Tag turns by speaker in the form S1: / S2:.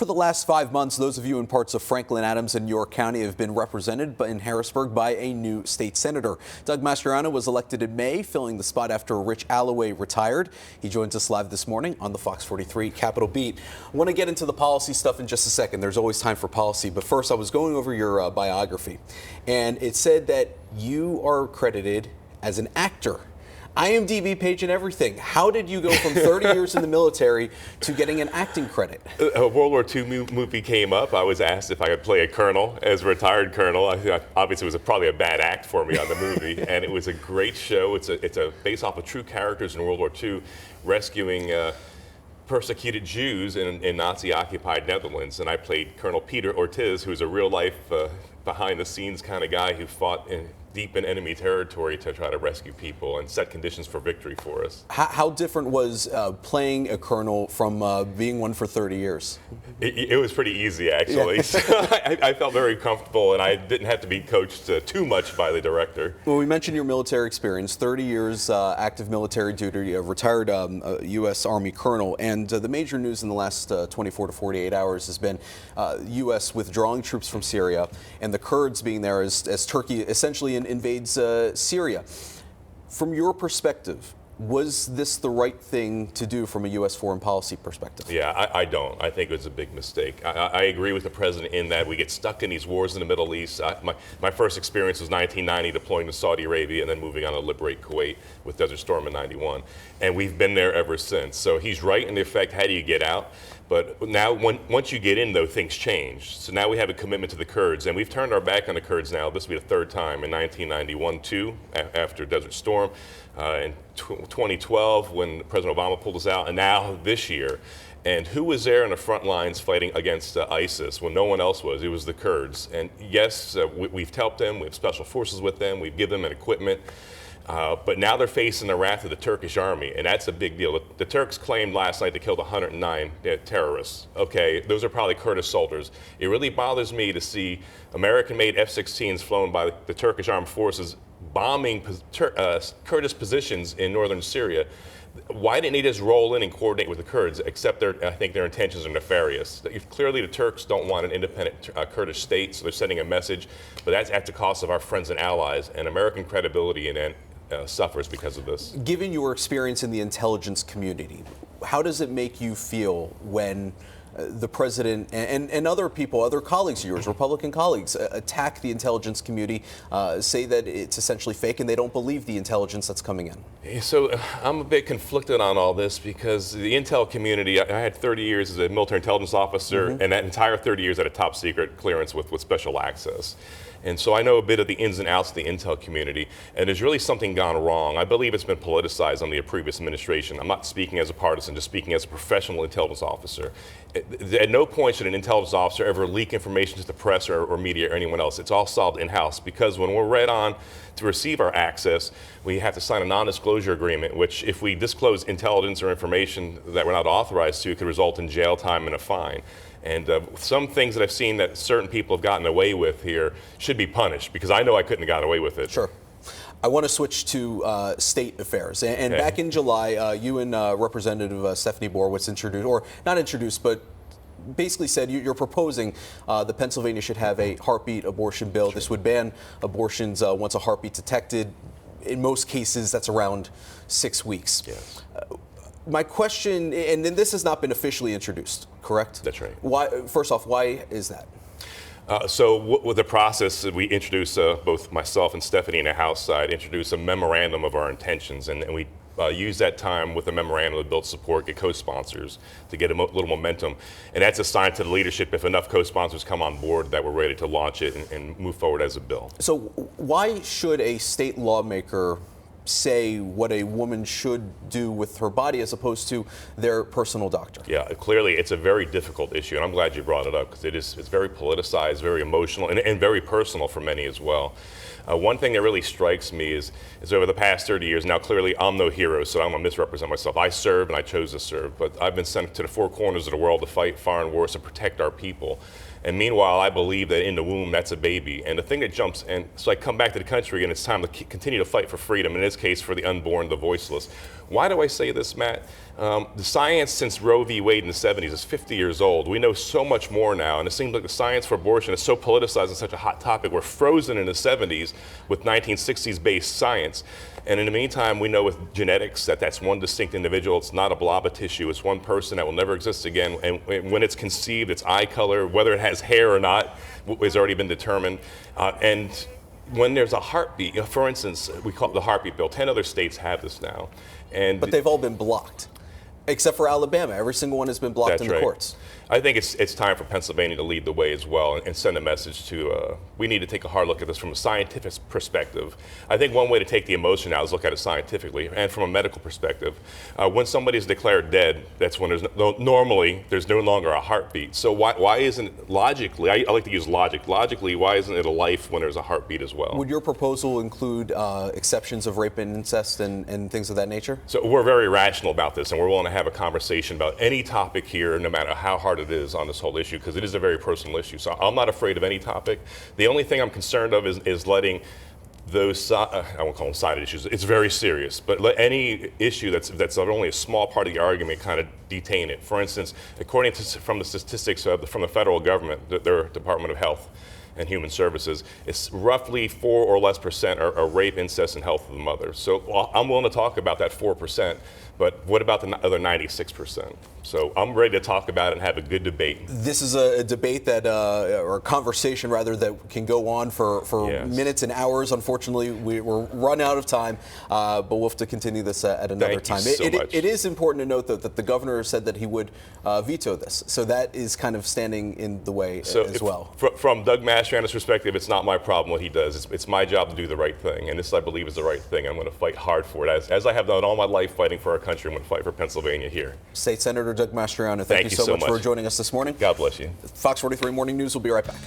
S1: For the last 5 months, those of you in parts of Franklin, Adams, and York County have been represented in Harrisburg by a new state senator. Doug Mastriano was elected in May, filling the spot after Rich Alloway retired. He joins us live this morning on the Fox 43 Capitol Beat. I want to get into the policy stuff in just a second. There's always time for policy. But first, I was going over your biography, and it said that you are credited as an actor. IMDb page and everything. How did you go from 30 years in the military to getting an acting credit?
S2: A World War II movie came up. I was asked if I could play a colonel as a retired colonel. Obviously, it was probably a bad act for me on the movie, and it was a great show. It's based off of true characters in World War II, rescuing persecuted Jews in Nazi-occupied Netherlands. And I played Colonel Peter Ortiz, who's a real-life, behind-the-scenes kind of guy who fought deep in enemy territory to try to rescue people and set conditions for victory for us.
S1: How different was playing a colonel from being one for 30 years?
S2: It was pretty easy, actually.
S1: Yeah.
S2: So I felt very comfortable, and I didn't have to be coached too much by the director.
S1: Well, we mentioned your military experience, 30 years active military duty, a retired U.S. Army colonel, and the major news in the last 24 to 48 hours has been U.S. withdrawing troops from Syria and the Kurds being there as Turkey essentially invades Syria. From your perspective, was this the right thing to do from a U.S. foreign policy perspective?
S2: Yeah, I don't. I think it was a big mistake. I agree with the president in that we get stuck in these wars in the Middle East. My first experience was 1990, deploying to Saudi Arabia and then moving on to liberate Kuwait with Desert Storm in 91. And we've been there ever since. So he's right in the effect, how do you get out? But now, once you get in, though, things change. So now we have a commitment to the Kurds, and we've turned our back on the Kurds now. This will be the third time, in 1991, too, after Desert Storm, in 2012, when President Obama pulled us out, and now this year. And who was there on the front lines fighting against ISIS when no one else was? It was the Kurds. And yes, we've helped them. We have special forces with them. We've given them equipment. But now they're facing the wrath of the Turkish army, and that's a big deal. The Turks claimed last night they killed 109 terrorists. Okay, those are probably Kurdish soldiers. It really bothers me to see American-made F-16s flown by the Turkish armed forces bombing Kurdish positions in northern Syria. Why didn't they just roll in and coordinate with the Kurds, except I think their intentions are nefarious. Clearly the Turks don't want an independent Kurdish state, so they're sending a message, but that's at the cost of our friends and allies, and American credibility and suffers because of this.
S1: Given your experience in the intelligence community, how does it make you feel when the president and other people, other colleagues of yours, Republican colleagues, attack the intelligence community, say that it's essentially fake and they don't believe the intelligence that's coming in?
S2: So I'm a bit conflicted on all this because the intel community, I had 30 years as a military intelligence officer, and that entire 30 years at a top secret clearance with special access. And so I know a bit of the ins and outs of the intel community, and there's really something gone wrong. I believe it's been politicized under the previous administration. I'm not speaking as a partisan, just speaking as a professional intelligence officer. At no point should an intelligence officer ever leak information to the press or media or anyone else. It's all solved in-house, because when we're read on to receive our access, we have to sign a non-disclosure agreement, which if we disclose intelligence or information that we're not authorized to, could result in jail time and a fine. And some things that I've seen that certain people have gotten away with here should be punished, because I know I couldn't have gotten away with it.
S1: Sure. I want to switch to state affairs. And back in July, you and Representative Stephanie Borowitz introduced, or not introduced, but basically said you're proposing that Pennsylvania should have a heartbeat abortion bill. Sure. This would ban abortions once a heartbeat detected. In most cases, that's around 6 weeks.
S2: Yes.
S1: My question, and this has not been officially introduced, correct?
S2: That's right.
S1: Why? First off, why is that?
S2: So with the process, we introduced, both myself and Stephanie in the House side, introduced a memorandum of our intentions, and we use that time with a memorandum to build support, get co-sponsors to get a little momentum. And that's a sign to the leadership, if enough co-sponsors come on board, that we're ready to launch it and move forward as a bill.
S1: So why should a state lawmaker say what a woman should do with her body as opposed to their personal doctor?
S2: Yeah, clearly it's a very difficult issue, and I'm glad you brought it up, because it's very politicized, very emotional, and very personal for many as well. One thing that really strikes me is over the past 30 years, now clearly I'm no hero, so I'm going to misrepresent myself. I served and I chose to serve, but I've been sent to the four corners of the world to fight foreign wars to protect our people. And meanwhile, I believe that in the womb, that's a baby. And the thing that jumps, and so I come back to the country and it's time to continue to fight for freedom, in this case for the unborn, the voiceless. Why do I say this, Matt? The science since Roe v. Wade in the 70s is 50 years old. We know so much more now, and it seems like the science for abortion is so politicized and such a hot topic. We're frozen in the 70s with 1960s-based science. And in the meantime, we know with genetics that that's one distinct individual. It's not a blob of tissue. It's one person that will never exist again. And when it's conceived, its eye color, whether it has hair or not, has already been determined. And when there's a heartbeat, for instance, we call it the heartbeat bill. 10 other states have this now.
S1: But they've all been blocked, except for Alabama. Every single one has been blocked in the courts.
S2: I think it's time for Pennsylvania to lead the way as well and send a message to, we need to take a hard look at this from a scientific perspective. I think one way to take the emotion out is look at it scientifically and from a medical perspective. When somebody is declared dead, that's when normally there's no longer a heartbeat. So why isn't logically, I like to use logic, logically, why isn't it a life when there's a heartbeat as well?
S1: Would your proposal include exceptions of rape and incest and things of that nature?
S2: So we're very rational about this, and we're willing to have a conversation about any topic here, no matter how hard it is on this whole issue, because it is a very personal issue. So I'm not afraid of any topic. The only thing I'm concerned of is letting those, I won't call them side issues, it's very serious, but let any issue that's only a small part of the argument kind of detain it. For instance, according to from the statistics from the federal government, their Department of Health and Human Services, it's roughly 4 or less % are rape, incest, and health of the mother. So I'm willing to talk about that 4%, but what about the other 96%? So I'm ready to talk about it and have a good debate.
S1: This is a debate that, or a conversation rather, that can go on for
S2: Yes.
S1: minutes and hours. Unfortunately, we're run out of time, but we'll have to continue this at another time.
S2: Thank you so much.
S1: It is important to note, though, that the governor said that he would veto this. So that is kind of standing in the way as well.
S2: From Doug Mastriano's perspective, it's not my problem what he does. It's my job to do the right thing, and this, I believe, is the right thing. I'm going to fight hard for it, as I have done all my life fighting for our country. I'm going to fight for Pennsylvania here.
S1: State Senator Doug Mastriano, thank you so much for joining us this morning.
S2: God bless you.
S1: Fox 43 Morning News will be right back.